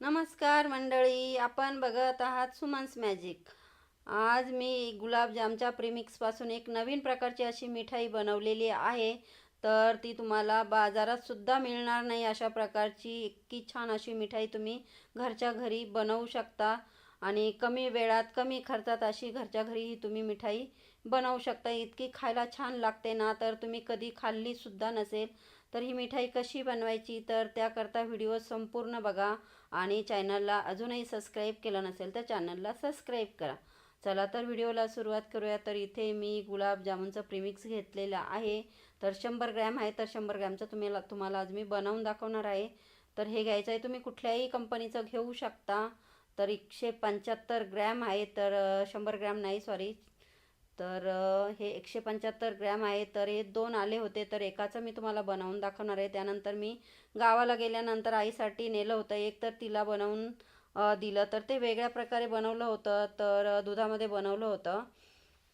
नमस्कार मंडळी, आपण बघत आहात सुमन्स मॅजिक। आज मी गुलाबजामच्या प्रीमिक्सपासून एक नवीन प्रकारची अशी मिठाई बनवलेली आहे। तर ती तुम्हाला बाजारात सुद्धा मिळणार नाही अशा प्रकारची इतकी छान अशी मिठाई तुम्ही घरच्या घरी बनवू शकता आणि कमी वेळात कमी खर्चात अशी घरच्या घरी ही तुम्ही मिठाई बनवू शकता। इतकी खायला छान लागते ना, तर तुम्ही कधी खाल्ली सुद्धा नसेल। तर ही मिठाई कशी बनवायची तर त्याकरता व्हिडिओ संपूर्ण बघा आणि चॅनलला अजूनही सबस्क्राईब केलं नसेल तर चॅनलला सबस्क्राईब करा। चला तर व्हिडिओला सुरुवात करूया। तर इथे मी गुलाबजामुनचं प्रीमिक्स घेतलेलं आहे। तर 100 ग्रॅम आहे। तर 100 ग्रॅमचं तुम्हाला आज मी बनवून दाखवणार आहे। तर हे घ्यायचं आहे, तुम्ही कुठल्याही कंपनीचं घेऊ शकता। तर 175 ग्रॅम आहे। तर 100 ग्रॅम नाही, सॉरी। तर हे 175 ग्रॅम आहे। तर हे 2 आले होते, तर एकाचं मी तुम्हाला बनवून दाखवणार आहे। त्यानंतर मी गावाला गेल्यानंतर आईसाठी नेलं होतं एक, तर तिला बनवून दिलं। तर ते वेगळ्या प्रकारे बनवलं होतं, तर दुधामध्ये बनवलं होतं।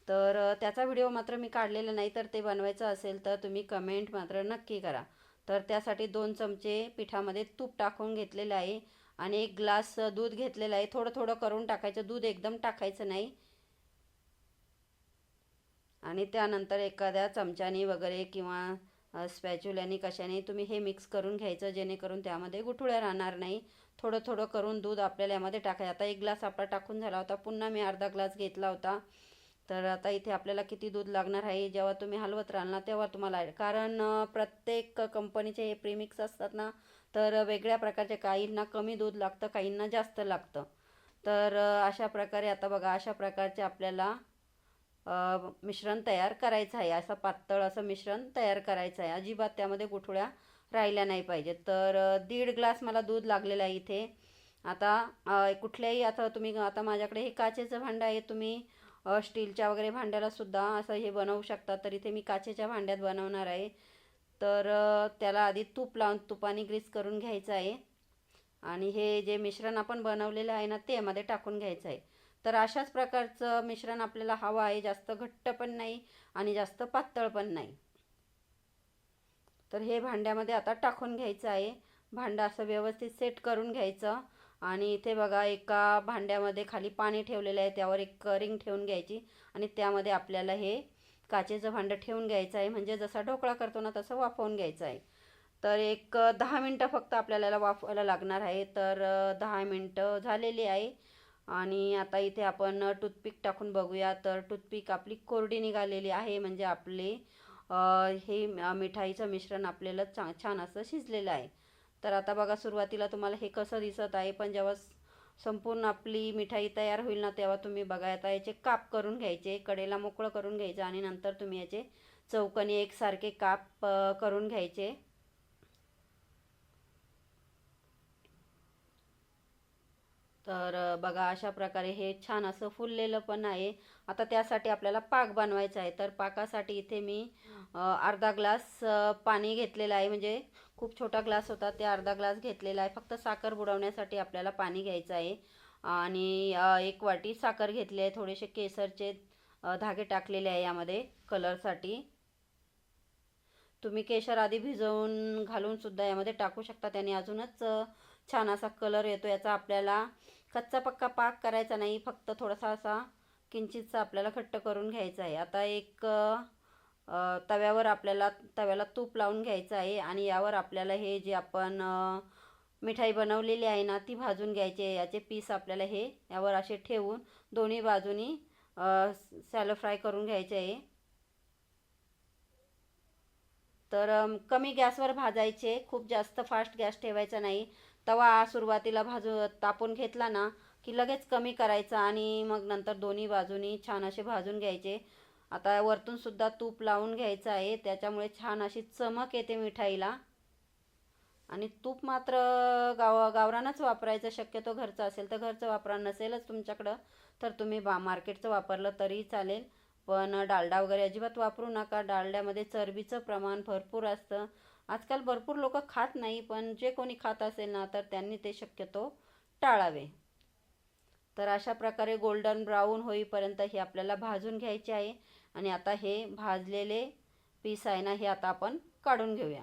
तर त्याचा व्हिडिओ मात्र मी काढलेला नाही। तर ते बनवायचं असेल तर तुम्ही कमेंट मात्र नक्की करा। तर त्यासाठी 2 चमचे पिठामध्ये तूप टाकून घेतलेलं आहे आणि 1 ग्लास दूध घेतलेलं आहे। थोडं थोडं करून टाकायचं, दूध एकदम टाकायचं नाही। आणि त्यानंतर एखाद्या चमच्यानी वगैरे किंवा स्पॅच्युल्यानी कशाने तुम्ही हे मिक्स करून घ्यायचं, जेणेकरून त्यामध्ये गुठळ्या राहणार नाही। थोडं थोडं करून दूध आपल्याला यामध्ये टाकायचं। आता 1 ग्लास आपला टाकून झाला होता, पुन्हा मी अर्धा ग्लास घेतला होता। तर आता इथे आपल्याला किती दूध लागणार आहे जेव्हा तुम्ही हलवत राहाल ना तेव्हा तुम्हाला, कारण प्रत्येक कंपनीचे हे प्रीमिक्स असतात ना, तर वेगळ्या प्रकारचे, काहींना कमी दूध लागतं, काहींना जास्त लागतं। तर अशा प्रकारे आता बघा, अशा प्रकारचे आपल्याला मिश्रण तयार करायचं आहे। असं पातळ असं मिश्रण तयार करायचं आहे, अजिबात त्यामध्ये गुठळ्या राहिल्या नाही पाहिजेत। तर 1.5 ग्लास मला दूध लागलेलं आहे इथे। आता कुठल्याही, आता तुम्ही, आता माझ्याकडे हे काचेचं भांडं आहे, तुम्ही स्टीलच्या वगैरे भांड्याला सुद्धा असं हे बनवू शकता। तर इथे मी काचेच्या भांड्यात बनवणार आहे। तर त्याला आधी तूप लावून तुपाने ग्रीस करून घ्यायचं आहे आणि हे जे मिश्रण आपण बनवलेलं आहे ना ते यामध्ये टाकून घ्यायचं आहे। तर अशाच प्रकारचं मिश्रण आपल्याला हवं आहे, जास्त घट्ट पण नाही आणि जास्त पातळ पण नाही। तर हे भांड्यामध्ये आता टाकून घ्यायचं आहे। भांडं असं व्यवस्थित सेट करून घ्यायचं आणि इथे बघा, एका भांड्यामध्ये खाली पाणी ठेवलेलं आहे, त्यावर एक रिंग ठेवून घ्यायची आणि त्यामध्ये आपल्याला हे काचेचं भांडं ठेवून घ्यायचं आहे, म्हणजे जसा ढोकळा करतो ना तसं वाफवून घ्यायचं आहे। तर एक 10 मिनटं फक्त आपल्याला याला वाफवायला लागणार आहे। तर 10 मिनटं झालेली आहे आणि आता इथे आपण टूथपिक टाकून बघूया। तर टूथपिक आपली कोरडी निघालेली आहे, म्हणजे आपले हे मिठाईचं मिश्रण आपल्याला छान असं शिजलेलं आहे। तर आता बघा, सुरुवातीला तुम्हाला हे कसं दिसत आहे, पण जेव्हा संपूर्ण आपली मिठाई तयार होईल ना तेव्हा तुम्ही बघा, आता याचे काप करून घ्यायचे, कडेला मोकळं करून घ्यायचं आणि नंतर तुम्ही याचे चौकोनी एकसारखे काप करून घ्यायचे। तर बघा, अशा प्रकारे हे छान असं फुललेलं पण आहे। आता त्यासाठी आपल्याला पाक बनवायचा आहे। तर पाकासाठी इथे मी अर्धा ग्लास पाणी घेतलेलं आहे, म्हणजे खूप छोटा ग्लास होता ते अर्धा ग्लास घेतलेला आहे। फक्त साखर बुडवण्यासाठी आपल्याला पाणी घ्यायचं आहे आणि 1 वाटी साखर घेतली आहे। थोडेसे केसरचे धागे टाकलेले आहे यामध्ये कलरसाठी। तुम्ही केशर आधी भिजवून घालून सुद्धा यामध्ये टाकू शकता, त्याने अजूनच छान असा कलर येतो याचा। आपल्याला कच्चा पक्का पाक करायचा नाही, फक्त थोडासा असा किंचितसा आपल्याला घट्ट करून घ्यायचा आहे। आता एक तव्याला तूप लावून घ्यायचं आहे आणि यावर आपल्याला हे जे आपण मिठाई बनवलेली आहे ना ती भाजून घ्यायची आहे। याचे पीस आपल्याला हे यावर असे ठेवून दोन्ही बाजूनी सॅलो फ्राय करून घ्यायचे आहे। तर कमी गॅसवर भाजायचे, खूप जास्त फास्ट गॅस ठेवायचा नाही। तवा सुरुवातीला तापून घेतला ना की लगेच कमी करायचा आणि मग नंतर दोन्ही बाजूनी छान असे भाजून घ्यायचे। आता वरतून सुद्धा तूप लावून घ्यायचं आहे, त्याच्यामुळे छान अशी चमक येते मिठाईला। आणि तूप मात्र गावरानच वापरायचं, शक्यतो घरचं असेल तर घरचं वापरा, नसेलच तुमच्याकडं तर तुम्ही मार्केटचं वापरलं तरी चालेल। पण डालडा वगैरे अजिबात वापरू नका, डालड्यामध्ये चरबीचं प्रमाण भरपूर असतं। आजकाल भरपूर लोक खात नाही, पण जे कोणी खात असेल ना तर त्यांनी ते शक्यतो टाळावे। तर अशा प्रकारे गोल्डन ब्राऊन होईपर्यंत हे आपल्याला भाजून घ्यायचे आहे आणि आता हे भाजलेले पीस आहे ना हे आता आपण काढून घेऊया।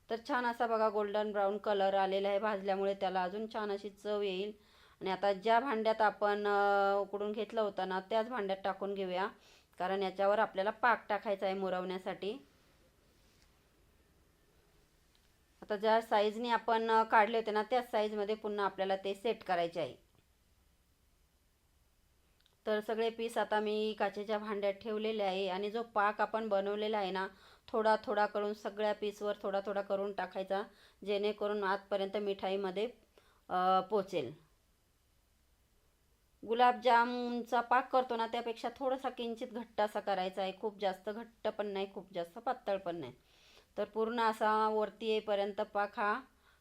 तर छान असा बघा गोल्डन ब्राऊन कलर आलेला आहे भाजल्यामुळे, त्याला अजून छान अशी चव येईल. आणि आता ज्या भांड्यात आपण उकडून घेतलं होतं ना त्याच भांड्यात टाकून घेऊया, कारण याच्यावर आपल्याला पाक टाकायचा आहे मुरवण्यासाठी. आता ज्या साईजने आपण काढले होते ना त्याच साईजमध्ये पुन्हा आपल्याला ते सेट करायचे आहे. तर सगळे पीस आता मी काचेच्या भांड्यात ठेवलेले आहे आणि जो पाक आपण बनवलेला आहे ना थोडा थोडा करून सगळ्या पीसवर थोडा थोडा करून टाकायचा, जेणेकरून आतपर्यंत मिठाईमध्ये पोचेल. गुलाबजामचा पाक करतो ना त्यापेक्षा थोडासा किंचित घट्ट असा करायचा आहे, खूप जास्त घट्ट पण नाही खूप जास्त पातळ पण नाही. तर पूर्ण असा वरती येईपर्यंत पाक हा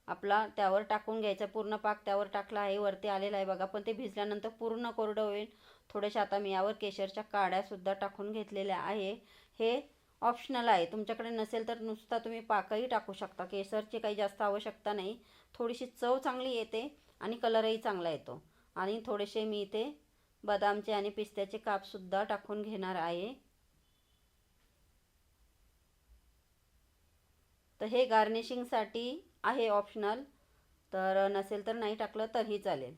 आपला त्यावर टाकून घ्यायचा. पूर्ण पाक त्यावर टाकला आहे, वरती आलेला आहे बघा, पण ते भिजल्यानंतर पूर्ण कोरडं होईल. थोडेसे आता मी यावर केशरच्या काड्यासुद्धा टाकून घेतलेल्या आहे. हे ऑप्शनल आहे, तुमच्याकडे नसेल तर नुसता तुम्ही पाकही टाकू शकता. केशरची काही जास्त आवश्यकता नाही, थोडीशी चव चांगली येते आणि कलरही चांगला येतो. आणि थोडेसे मी इथे बदामचे आणि पिस्त्याचे कापसुद्धा टाकून घेणार आहे. तर हे गार्निशिंगसाठी आहे ऑप्शनल, तर नसेल तर नाही टाकलं तरीही चालेल.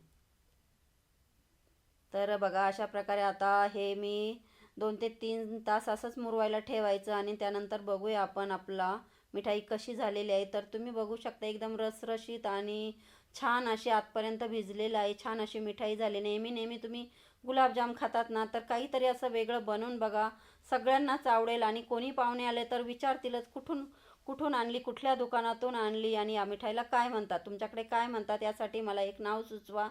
तर बघा अशा प्रकारे आता हे मी 2 ते 3 तास असंच मुरवायला ठेवायचं आणि त्यानंतर बघूया आपण आपला मिठाई कशी झालेली आहे. तर तुम्ही बघू शकता एकदम रसरशीत आणि छान अशी आतपर्यंत भिजलेलं आहे, छान अशी मिठाई झाली. नेहमी नेहमी तुम्ही गुलाबजाम खातात ना तर काहीतरी असं वेगळं बनवून बघा, सगळ्यांनाच आवडेल. आणि कोणी पाहुणे आले तर विचारतीलच कुठून कुठून आणली, कुठल्या दुकानातून आणली आणि या मिठाईला काय म्हणतात, तुमच्याकडे काय म्हणतात, यासाठी मला एक नाव सुचवा.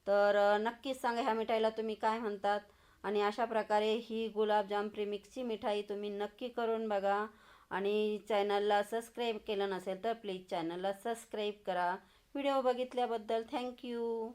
तर नक्कीच सांगा ह्या मिठाईला तुम्ही काय म्हणतात. आणि अशा प्रकारे ही गुलाबजाम प्रीमिक्सची मिठाई तुम्ही नक्की करून बघा. आणि चॅनलला सबस्क्राईब केलं नसेल तर प्लीज चॅनलला सबस्क्राईब करा. व्हिडिओ बघितल्याबद्दल थँक्यू.